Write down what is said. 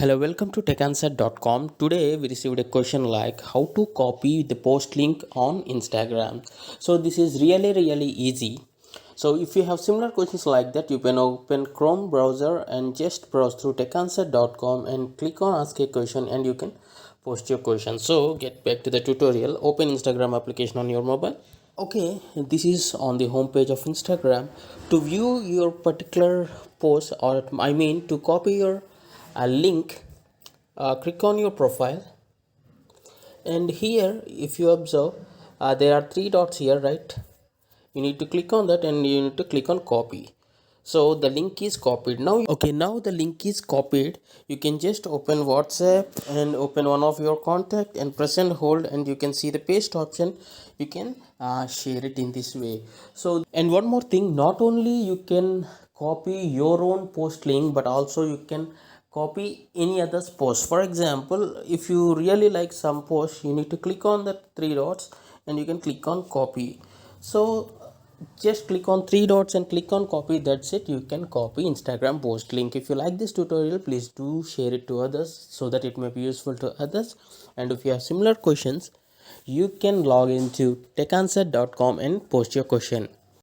Hello, welcome to techanswer.com. Today we received a question like how to copy the post link on Instagram. So this is really easy. So if you have similar questions like that, you can open Chrome browser and just browse through techanswer.com and click on ask a question and you can post your question. So get back to the tutorial. Open Instagram application on your mobile. Okay, this is on the home page of Instagram. To view your particular post, or I mean to copy your link, click on your profile, and here if you observe, there are three dots here, right? You need to click on that and you need to click on copy. So the link is copied now. Okay, now the link is copied. You can just open WhatsApp and open one of your contact and press and hold, and you can see the paste option. You can share it in this way. So, and one more thing, not only you can copy your own post link, but also you can copy any other's post. For example, if you really like some post, you need to click on the three dots and you can click on copy. So just click on three dots and click on copy. That's it. You can copy Instagram post link. If you like this tutorial, please do share it to others so that it may be useful to others. And if you have similar questions, you can log into techanswer.com and post your question.